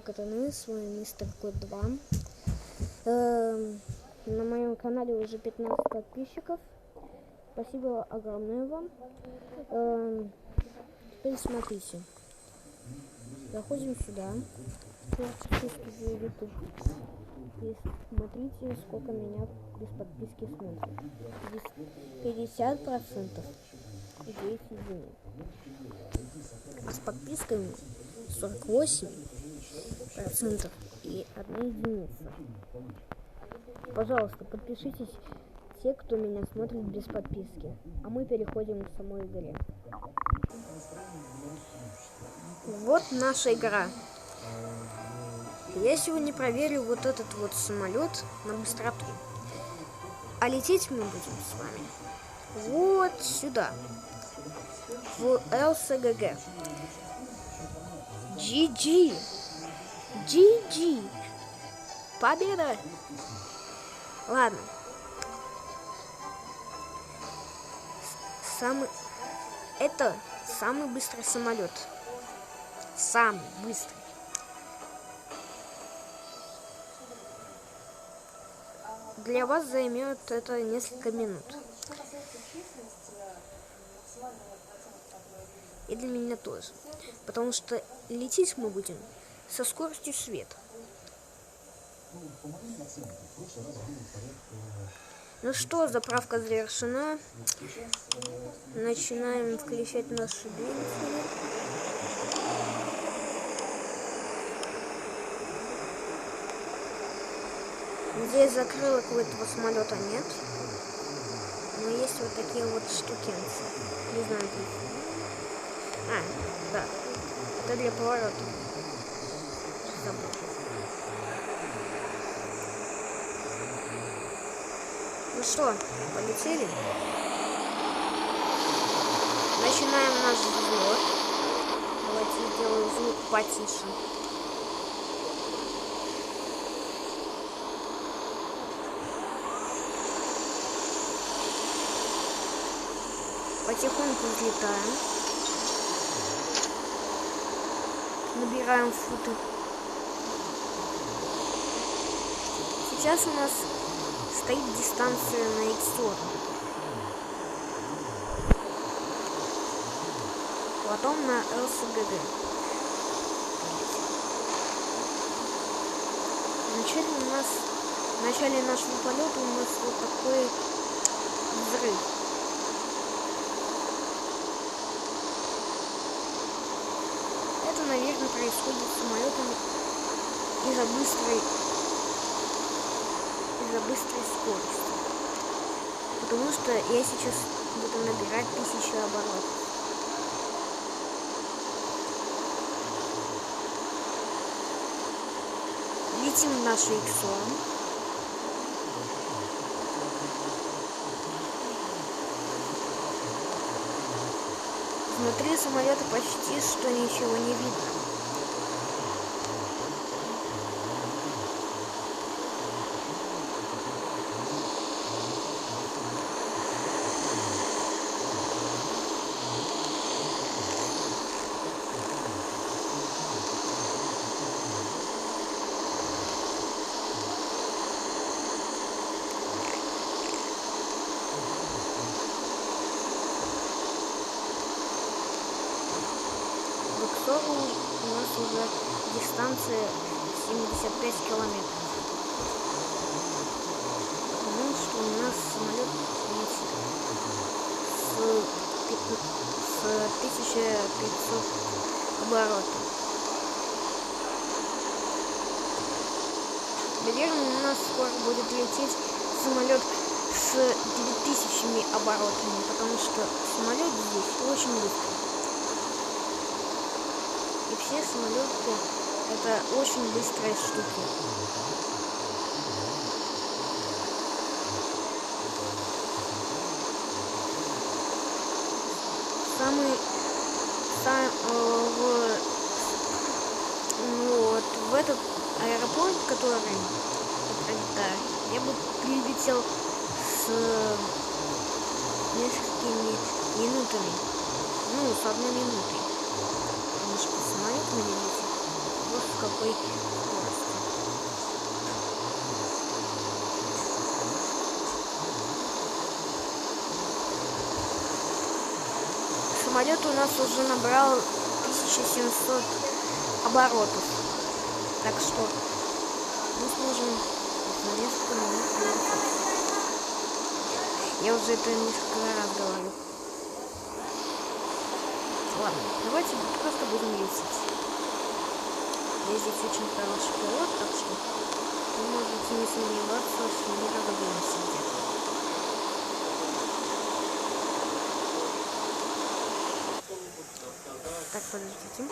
Катаны, с вами Мистер Кот 2. На моем канале уже 15 подписчиков. Спасибо огромное вам. Теперь смотрите. Заходим сюда. YouTube. И смотрите, сколько меня без подписки смотрит. 50%. 9 единиц. А с подписками 48% и 1 единица. Пожалуйста, подпишитесь те, кто меня смотрит без подписки. А мы переходим к самой игре. Вот наша игра. Я сегодня проверю вот этот вот самолет на быстроту. А лететь мы будем с вами вот сюда. В ЛСГГ. GG. GG. Победа. Ладно. Это самый быстрый самолет. Самый быстрый. Для вас займет это несколько минут. И для меня тоже. Потому что лететь мы будем со скоростью света. Ну что, заправка завершена. Начинаем включать наши двигатели. Здесь закрылок у этого самолета нет. Но есть вот такие вот штукенцы. Не знаю, где. Да. Это для поворота. Забыл. Ну что, полетели? Начинаем наш взлет. Давайте сделаю звук потише. Потихоньку взлетаем. Набираем футы. Сейчас у нас стоит дистанция на X40. Потом на ЛСГГ. В начале нашего полета у нас вот такой взрыв. Это, наверное, происходит с самолетами из-за быстрой скорости. Потому что я сейчас буду набирать 1000 оборотов. Летим в нашу X40. Внутри самолета почти что ничего не видно. У нас уже дистанция 75 километров. Потому что у нас самолет летит с 1500 оборотов. Наверное, у нас скоро будет лететь самолет с 9000 оборотами, потому что самолет здесь очень быстрый. И все самолеты это очень быстрые штуки. В этот аэропорт, который я бы прилетел с несколькими минутами. Ну, с 1 минутой. Потому что самолет не летит. в какой скорости. Самолет у нас уже набрал 1700 оборотов, так что мы сможем за несколько минут прилететь. Я уже это несколько раз говорю. Ладно, давайте просто будем лететь. Я здесь очень хороший пилот, так что вы можете не сомневаться, что мы договоримся где-то. Так, подождите.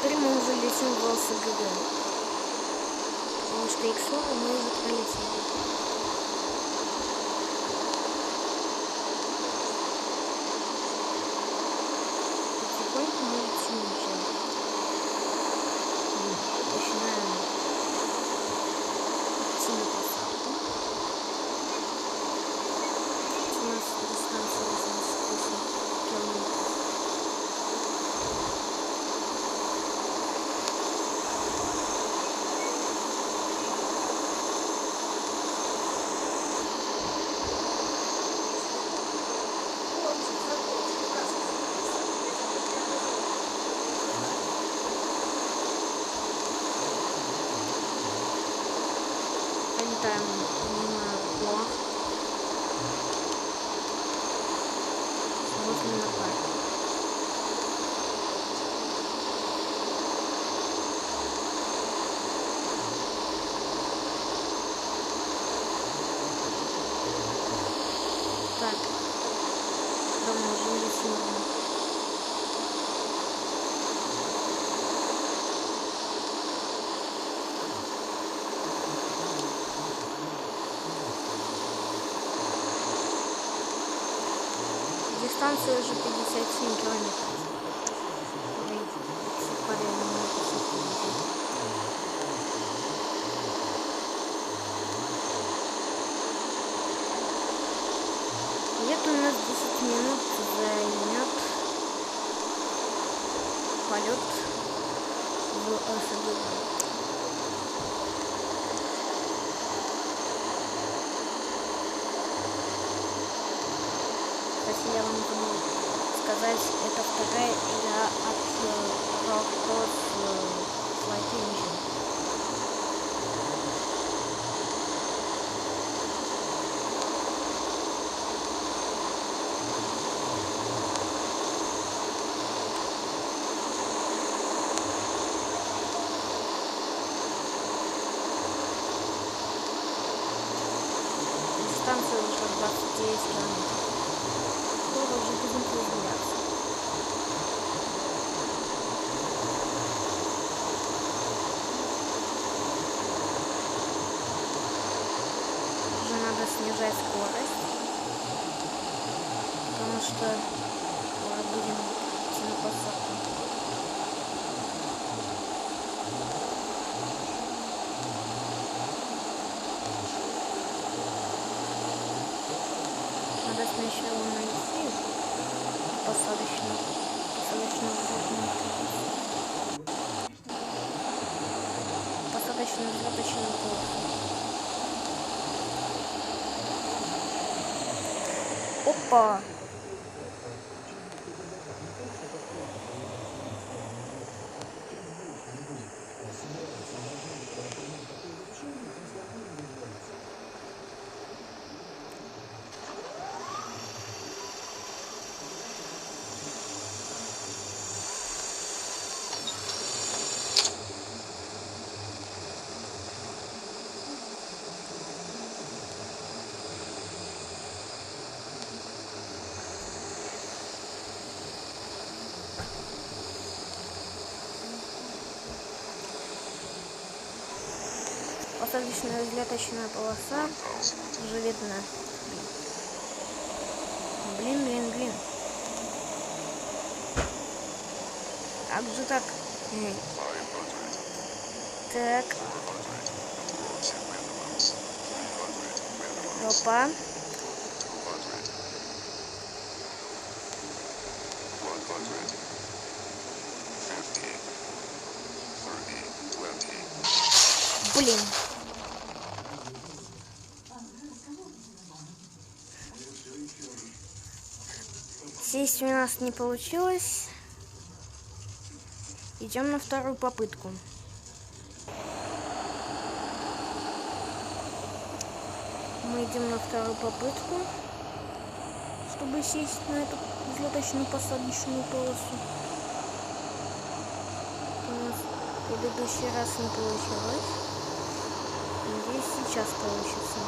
Теперь мы уже летим в ЛСГГ, потому что Иксору мы уже пролетели. Потихоньку мы летим уже. Начинаем идти на посадку. У нас дистанция 88 километров. Летаем мимо Плах. Смотрим на карту. Так, да, мы уже летим. Дистанция уже 57 километров. Где-то у нас 10 минут займет полет в ЛСГГ. Кстати, я вам забыл сказать, это вторая игра от Rockos Flight Engine. Дистанция уже 29 километров. Скоро уже будем приземляться. Уже надо снижать скорость, потому что скоро будем идти на посадку. Надо сначала найти посадочную взлеточную полосу. Опа! взлетно-посадочная взлеточная полоса. Уже видно. Блин. Как же так? Так. Опа. Блин. Сесть у нас не получилось. Идем на вторую попытку. Мы идем на вторую попытку, чтобы сесть на эту взлеточно-посадочную полосу. У нас в предыдущий раз не получилось. Надеюсь, сейчас получится.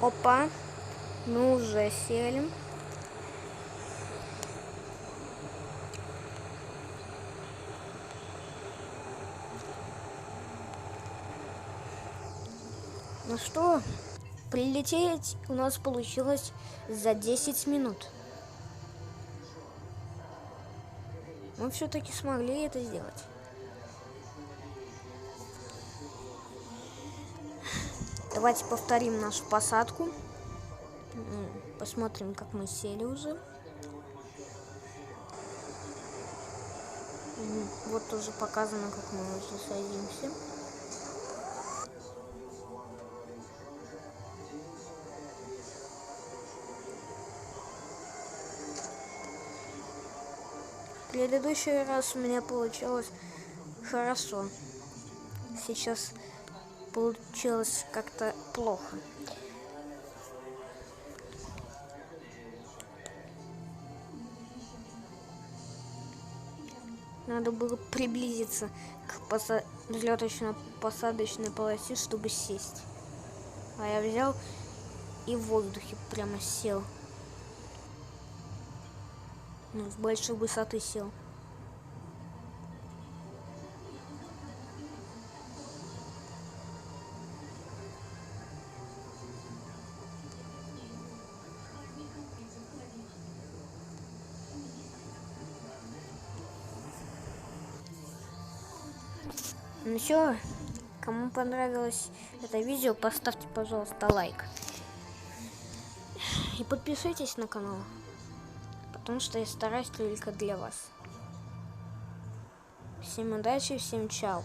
Опа, мы уже сели. Ну что, прилететь у нас получилось за 10 минут. Мы все-таки смогли это сделать. Давайте повторим нашу посадку. Посмотрим, как мы сели уже. Вот тоже показано, как мы уже садимся. В предыдущий раз у меня получилось хорошо. Сейчас получилось как-то плохо. Надо было приблизиться к взлеточно-посадочной полосе, чтобы сесть. А я взял и в воздухе прямо сел. Ну, с большой высоты сел. Ну все, кому понравилось это видео, поставьте, пожалуйста, лайк. И подпишитесь на канал, потому что я стараюсь только для вас. Всем удачи, всем чао.